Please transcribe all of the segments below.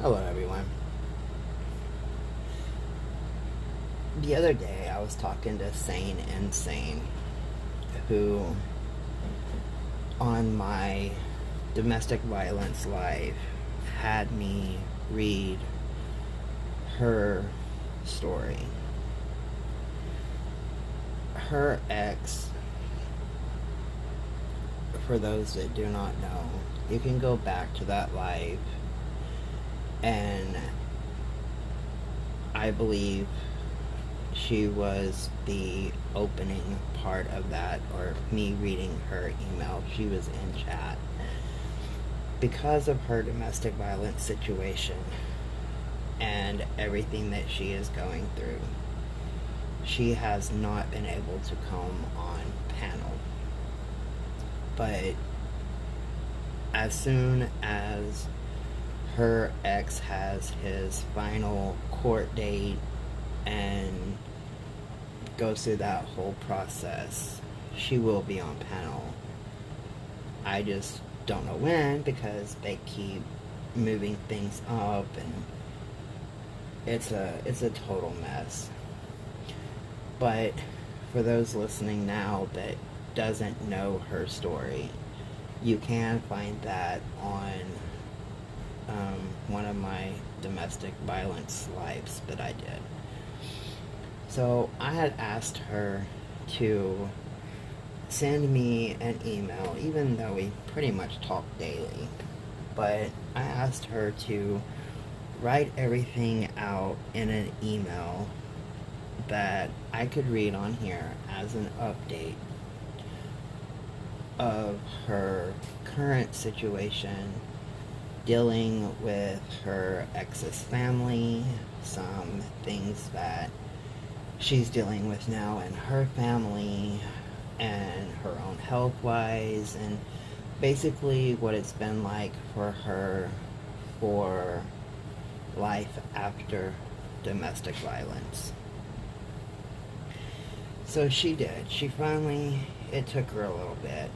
Hello, everyone. The other day, I was talking to Sane and Nsane, who, on my domestic violence live, had me read her story. Her ex, for those that do not know, you can go back to that live, and I believe she was the opening part of that, or me reading her email. She was in chat. Because of her domestic violence situation and everything that she is going through, she has not been able to come on panel. But as soon as her ex has his final court date and goes through that whole process, she will be on panel. I just don't know when, because they keep moving things up, and it's a total mess. But for those listening now that doesn't know her story, you can find that on one of my domestic violence lives that I did. So I had asked her to send me an email, even though we pretty much talk daily. But I asked her to write everything out in an email that I could read on here as an update of her current situation, dealing with her ex's family, some things that she's dealing with now in her family, and her own health-wise, and basically what it's been like for her for life after domestic violence. So she did. It took her a little bit,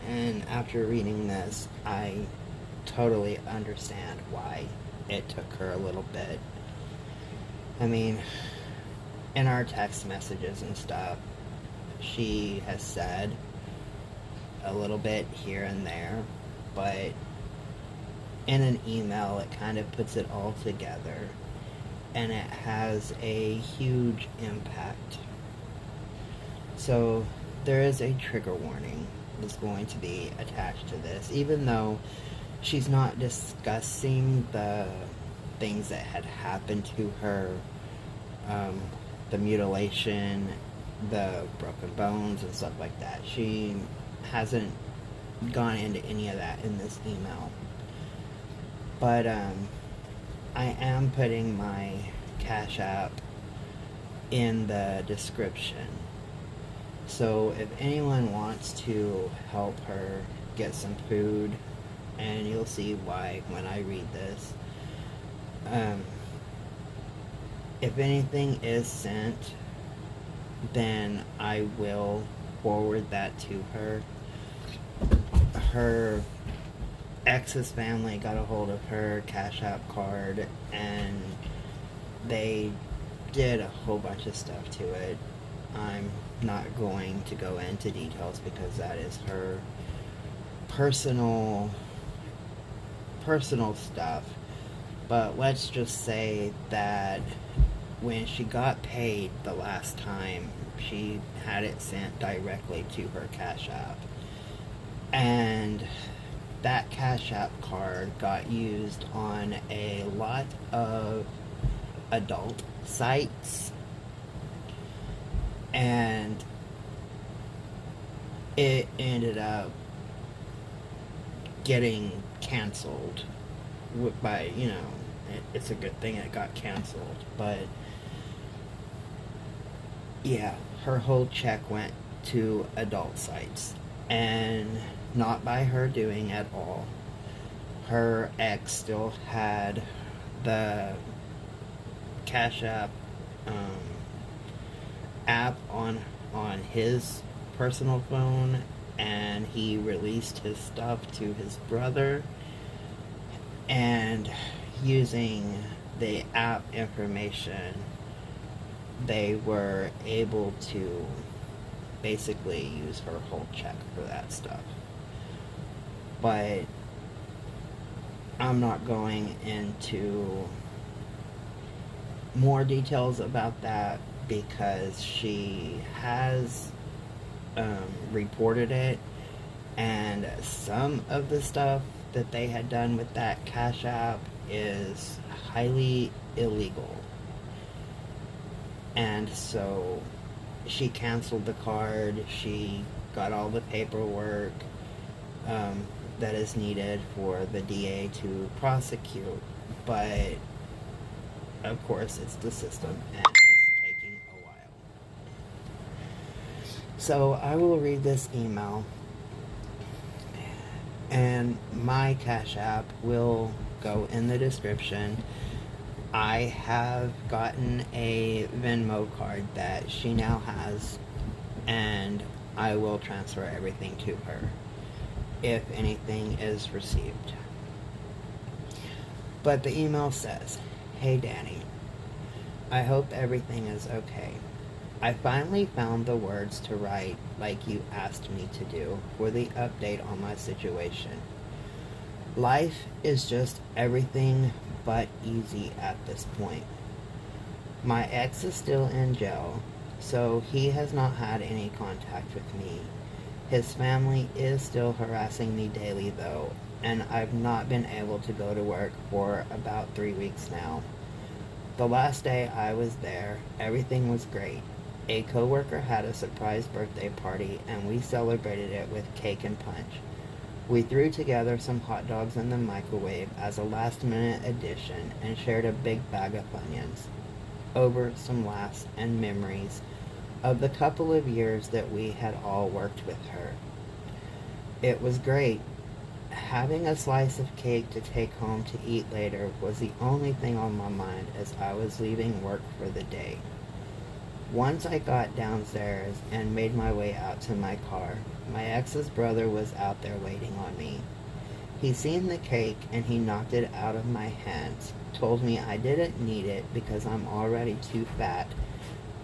and after reading this, I totally understand why it took her a little bit. I mean, in our text messages and stuff, she has said a little bit here and there, but in an email it kind of puts it all together, and it has a huge impact. So there is a trigger warning that's going to be attached to this, even though she's not discussing the things that had happened to her, the mutilation, the broken bones and stuff like that. She hasn't gone into any of that in this email. But I am putting my Cash App in the description. So if anyone wants to help her get some food, and you'll see why when I read this, if anything is sent, then I will forward that to her. Her ex's family got a hold of her Cash App card, and they did a whole bunch of stuff to it. I'm not going to go into details because that is her personal stuff. But let's just say that when she got paid the last time, she had it sent directly to her Cash App, and that Cash App card got used on a lot of adult sites, and it ended up getting canceled by, it's a good thing it got canceled. But yeah, her whole check went to adult sites, and not by her doing at all. Her ex still had the Cash App app on his personal phone, and he released his stuff to his brother. And using the app information, they were able to basically use her whole check for that stuff. But I'm not going into more details about that because she has reported it, and some of the stuff that they had done with that Cash App is highly illegal. And so she canceled the card. She got all the paperwork that is needed for the DA to prosecute. But of course, it's the system, and it's taking a while. So I will read this email, and my Cash App will go in the description. I have gotten a Venmo card that she now has, and I will transfer everything to her if anything is received. But the email says, "Hey Danny, I hope everything is okay. I finally found the words to write like you asked me to do for the update on my situation. Life is just everything but easy at this point. My ex is still in jail, so he has not had any contact with me. His family is still harassing me daily though, and I've not been able to go to work for about 3 weeks now. The last day I was there, everything was great. A coworker had a surprise birthday party and we celebrated it with cake and punch. We threw together some hot dogs in the microwave as a last-minute addition and shared a big bag of Funyuns over some laughs and memories of the couple of years that we had all worked with her. It was great. Having a slice of cake to take home to eat later was the only thing on my mind as I was leaving work for the day. Once I got downstairs and made my way out to my car, my ex's brother was out there waiting on me. He seen the cake and he knocked it out of my hands, told me I didn't need it because I'm already too fat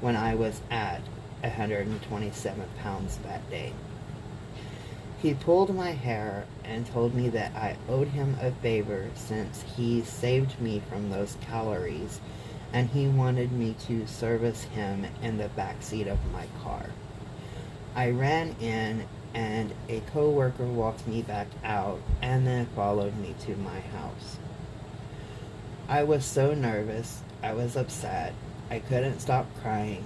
when I was at 127 pounds that day. He pulled my hair and told me that I owed him a favor since he saved me from those calories, and he wanted me to service him in the back seat of my car. I ran in and a coworker walked me back out and then followed me to my house. I was so nervous, I was upset, I couldn't stop crying,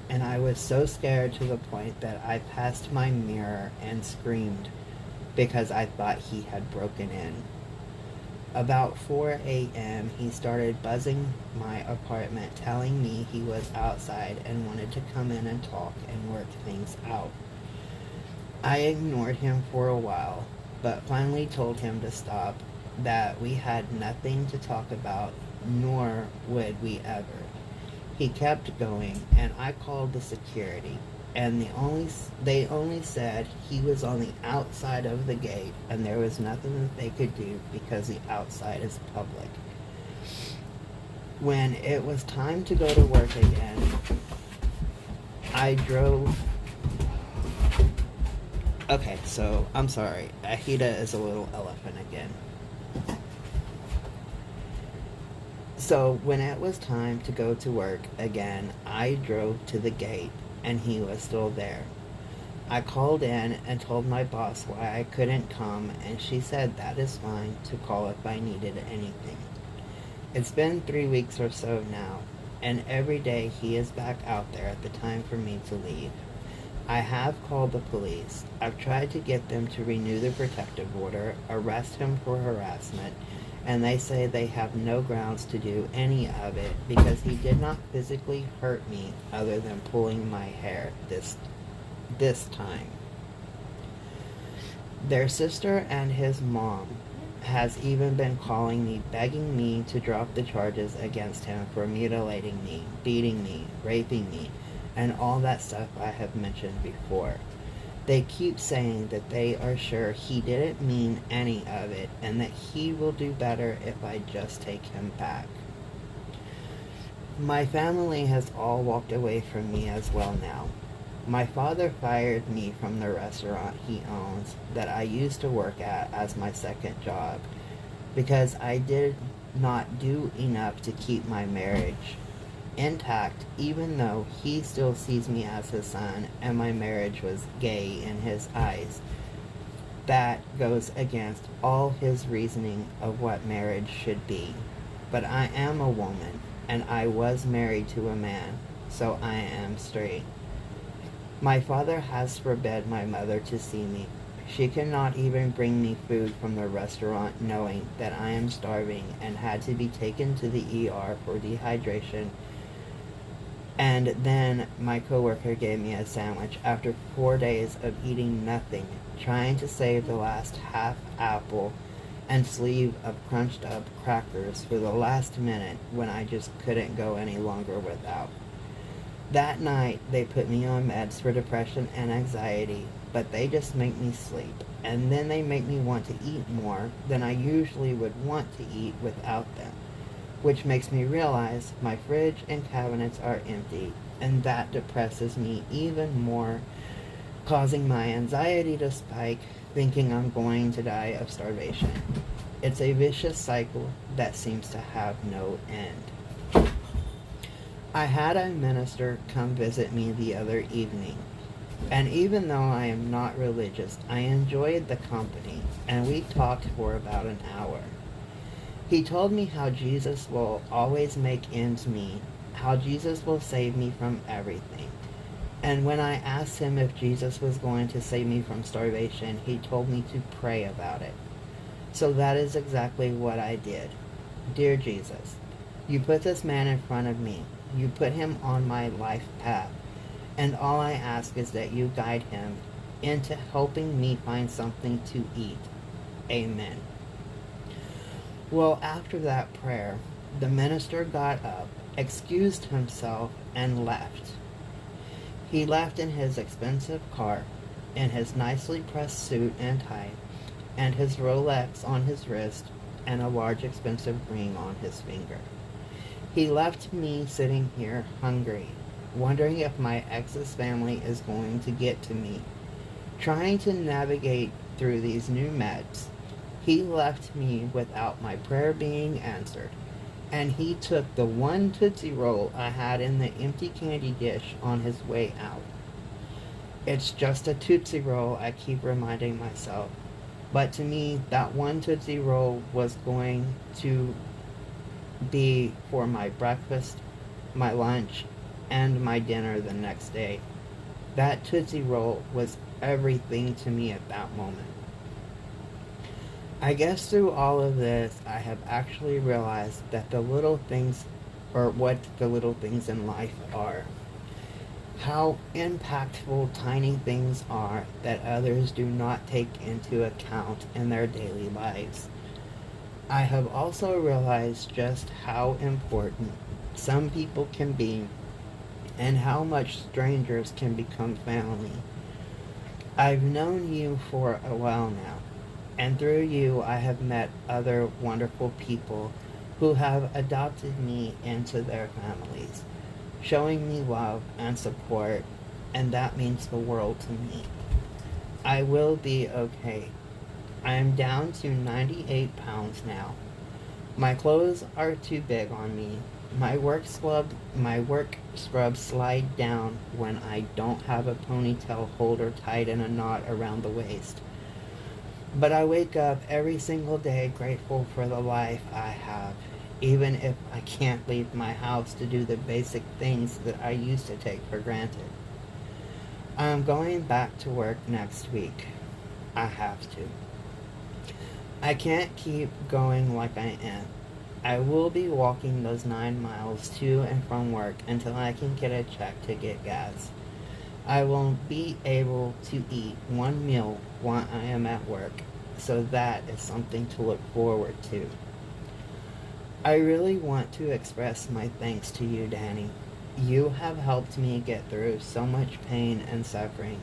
and I was so scared to the point that I passed my mirror and screamed because I thought he had broken in. About 4 a.m., he started buzzing my apartment, telling me he was outside and wanted to come in and talk and work things out. I ignored him for a while, but finally told him to stop, that we had nothing to talk about, nor would we ever. He kept going, and I called the security, and they only said he was on the outside of the gate, and there was nothing that they could do because the outside is public. When it was time to go to work again, I drove... Okay, so, I'm sorry. Ahita is a little elephant again. So, when it was time to go to work again, I drove to the gate, and he was still there. I called in and told my boss why I couldn't come, and she said that is fine to call if I needed anything. It's been 3 weeks or so now, and every day he is back out there at the time for me to leave. I have called the police. I've tried to get them to renew the protective order, arrest him for harassment, and they say they have no grounds to do any of it because he did not physically hurt me other than pulling my hair this time. Their sister and his mom has even been calling me, begging me to drop the charges against him for mutilating me, beating me, raping me, and all that stuff I have mentioned before. They keep saying that they are sure he didn't mean any of it and that he will do better if I just take him back. My family has all walked away from me as well now. My father fired me from the restaurant he owns that I used to work at as my second job because I did not do enough to keep my marriage intact, even though he still sees me as his son and my marriage was gay in his eyes. That goes against all his reasoning of what marriage should be. But I am a woman, and I was married to a man, so I am straight. My father has forbid my mother to see me. She cannot even bring me food from the restaurant knowing that I am starving and had to be taken to the ER for dehydration. And then my coworker gave me a sandwich after 4 days of eating nothing, trying to save the last half apple and sleeve of crunched up crackers for the last minute when I just couldn't go any longer without. That night, they put me on meds for depression and anxiety, but they just make me sleep. And then they make me want to eat more than I usually would want to eat without them, which makes me realize my fridge and cabinets are empty, and that depresses me even more, causing my anxiety to spike, thinking I'm going to die of starvation. It's a vicious cycle that seems to have no end. I had a minister come visit me the other evening, and even though I am not religious, I enjoyed the company, and we talked for about an hour. He told me how Jesus will always make ends meet, how Jesus will save me from everything. And when I asked him if Jesus was going to save me from starvation, he told me to pray about it. So that is exactly what I did. Dear Jesus, you put this man in front of me. You put him on my life path. And all I ask is that you guide him into helping me find something to eat. Amen. Well, after that prayer, the minister got up, excused himself, and left. He left in his expensive car, in his nicely pressed suit and tie, and his Rolex on his wrist, and a large expensive ring on his finger. He left me sitting here hungry, wondering if my ex's family is going to get to me, trying to navigate through these new meds. He left me without my prayer being answered, and he took the one Tootsie Roll I had in the empty candy dish on his way out. It's just a Tootsie Roll, I keep reminding myself, but to me, that one Tootsie Roll was going to be for my breakfast, my lunch, and my dinner the next day. That Tootsie Roll was everything to me at that moment. I guess through all of this, I have actually realized that the little things, or what the little things in life are. How impactful tiny things are that others do not take into account in their daily lives. I have also realized just how important some people can be and how much strangers can become family. I've known you for a while now, and through you I have met other wonderful people who have adopted me into their families, showing me love and support, and that means the world to me. I will be okay. I am down to 98 pounds now. My clothes are too big on me. My work scrubs slide down when I don't have a ponytail holder tied in a knot around the waist. But I wake up every single day grateful for the life I have, even if I can't leave my house to do the basic things that I used to take for granted. I'm going back to work next week. I have to. I can't keep going like I am. I will be walking those 9 miles to and from work until I can get a check to get gas. I won't be able to eat one meal while I am at work, so that is something to look forward to. I really want to express my thanks to you, Danny. You have helped me get through so much pain and suffering,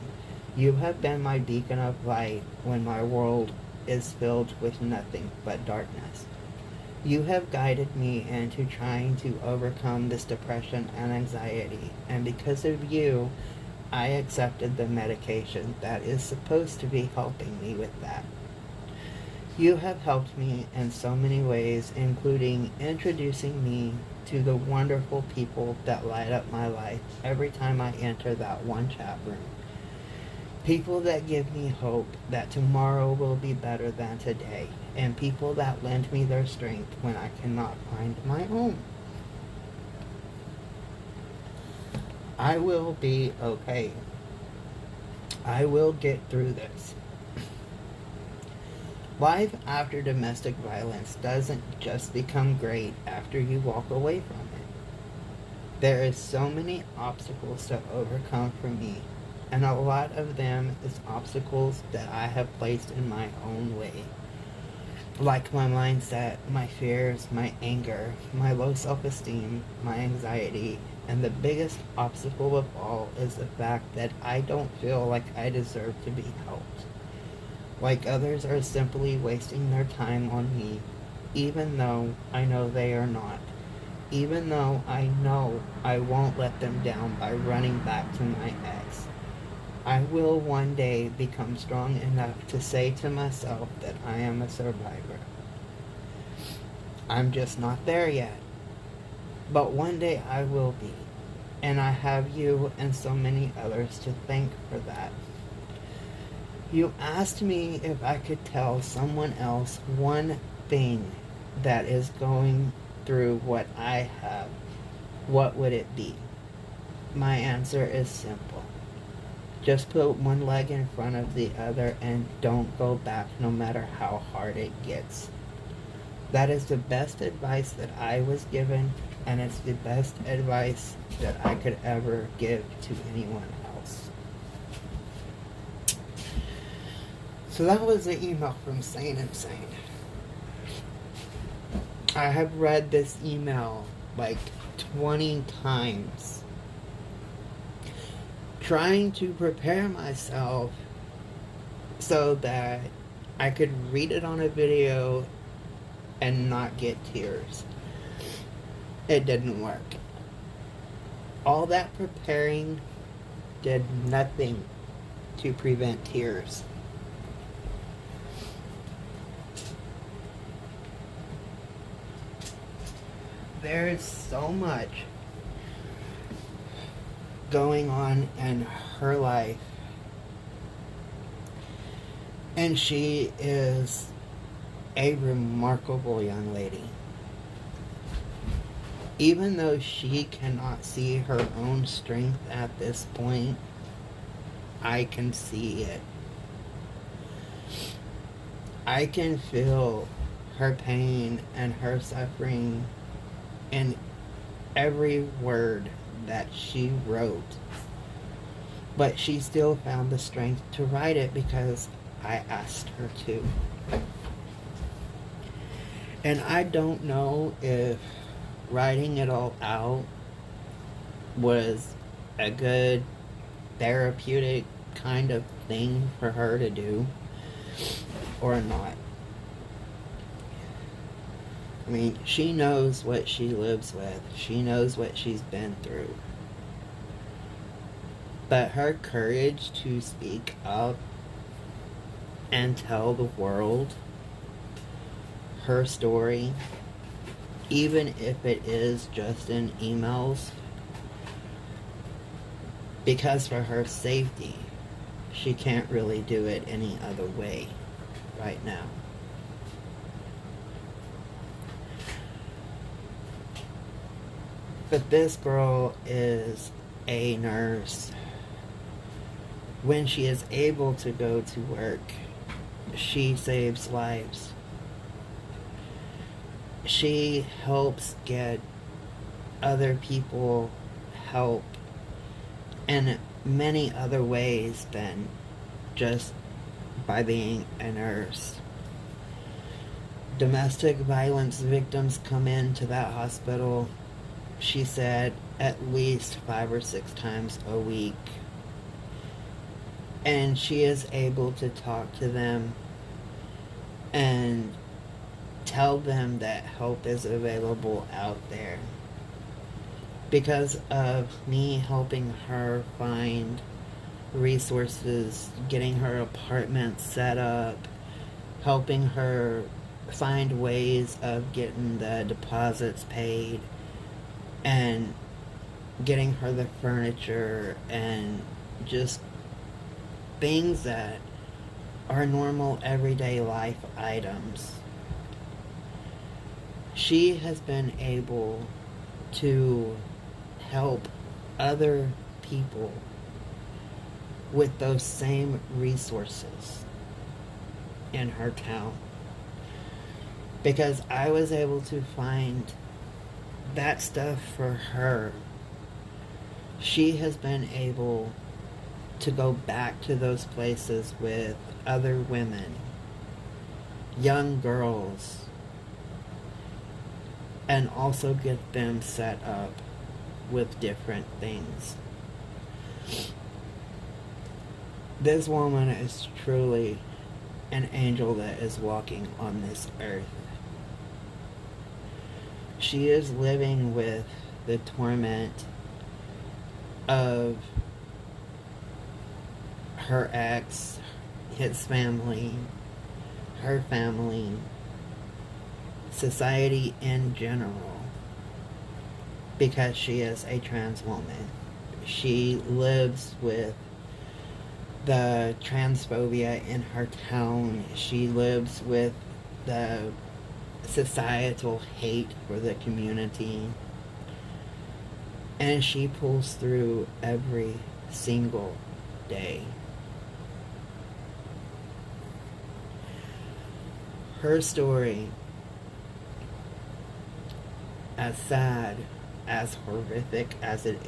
You have been my beacon of light when my world is filled with nothing but darkness. You have guided me into trying to overcome this depression and anxiety, and because of you, I accepted the medication that is supposed to be helping me with that. You have helped me in so many ways, including introducing me to the wonderful people that light up my life every time I enter that one chat room. People that give me hope that tomorrow will be better than today, and people that lend me their strength when I cannot find my own. I will be okay. I will get through this. Life after domestic violence doesn't just become great after you walk away from it. There is so many obstacles to overcome for me, and a lot of them is obstacles that I have placed in my own way. Like my mindset, my fears, my anger, my low self-esteem, my anxiety, and the biggest obstacle of all is the fact that I don't feel like I deserve to be helped. Like others are simply wasting their time on me, even though I know they are not. Even though I know I won't let them down by running back to my ex. I will one day become strong enough to say to myself that I am a survivor. I'm just not there yet. But one day I will be. And I have you and so many others to thank for that. You asked me if I could tell someone else one thing that is going through what I have. What would it be? My answer is simple. Just put one leg in front of the other and don't go back no matter how hard it gets. That is the best advice that I was given, and it's the best advice that I could ever give to anyone else. So that was the email from Sane and Nsane. I have read this email like 20 times, trying to prepare myself so that I could read it on a video and not get tears. It didn't work. All that preparing did nothing to prevent tears. There is so much going on in her life, and she is a remarkable young lady. Even though she cannot see her own strength at this point, I can see it. I can feel her pain and her suffering in every word that she wrote. But she still found the strength to write it because I asked her to. And I don't know if writing it all out was a good therapeutic kind of thing for her to do or not. I mean, she knows what she lives with. She knows what she's been through. But her courage to speak up and tell the world her story, even if it is just in emails, because for her safety, she can't really do it any other way right now. But this girl is a nurse. When she is able to go to work, she saves lives. She helps get other people help in many other ways than just by being a nurse. Domestic violence victims come into that hospital, she said, at least 5 or 6 times a week. And she is able to talk to them and tell them that help is available out there. Because of me helping her find resources, getting her apartment set up, helping her find ways of getting the deposits paid, and getting her the furniture and just things that are normal everyday life items. She has been able to help other people with those same resources in her town. Because I was able to find that stuff for her. She has been able to go back to those places with other women, young girls, and also get them set up with different things. This woman is truly an angel that is walking on this earth. She is living with the torment of her ex, his family, her family, society in general, because she is a trans woman. She lives with the transphobia in her town. She lives with the societal hate for the community. And she pulls through every single day. Her story, as sad, as horrific as it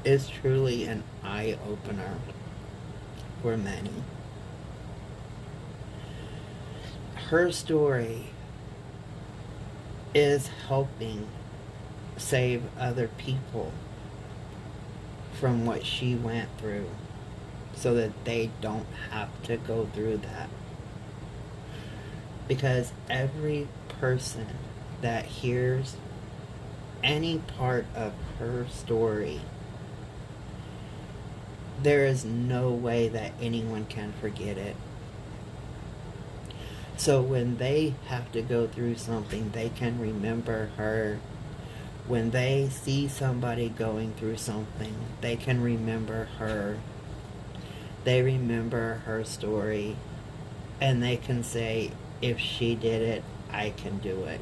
is truly an eye-opener for many. Her story is helping save other people from what she went through so that they don't have to go through that. Because every person that hears any part of her story, there is no way that anyone can forget it. So when they have to go through something, they can remember her. When they see somebody going through something, they can remember her. They remember her story, and they can say, if she did it, I can do it.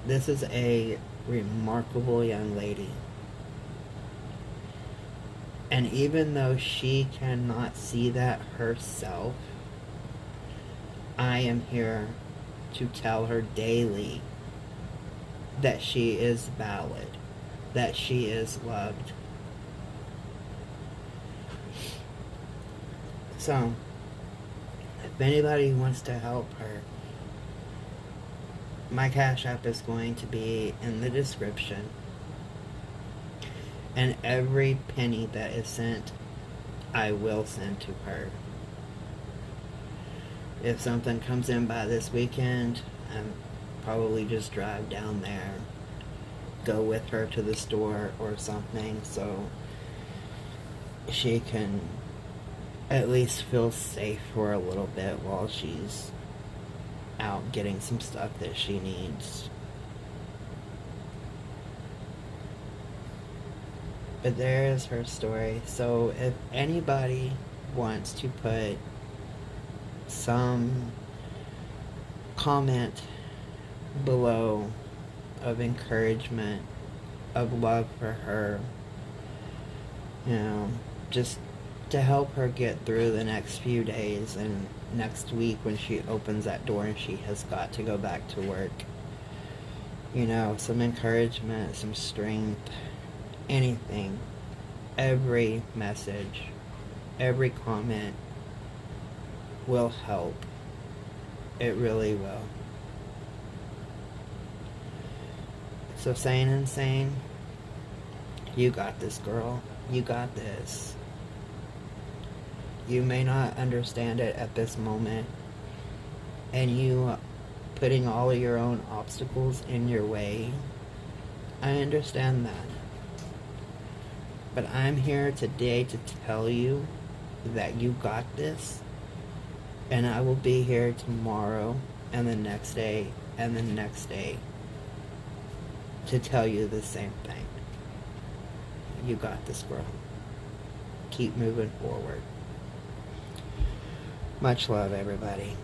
This is a remarkable young lady. And even though she cannot see that herself, I am here to tell her daily that she is valid, that she is loved. So, if anybody wants to help her, my Cash App is going to be in the description. And every penny that is sent, I will send to her. If something comes in by this weekend, I'll probably just drive down there, go with her to the store or something, so she can at least feel safe for a little bit while she's out getting some stuff that she needs. But there is her story. So if anybody wants to put some comment below of encouragement, of love for her, just to help her get through the next few days and next week when she opens that door and she has got to go back to work. Some encouragement, some strength, anything. Every message, every comment will help. It really will. So Sane and Nsane, You got this, girl. You got this. You may not understand it at this moment, and you putting all of your own obstacles in your way. I understand that. But I'm here today to tell you that you got this, and I will be here tomorrow and the next day and the next day to tell you the same thing. You got this, girl. Keep moving forward. Much love, everybody.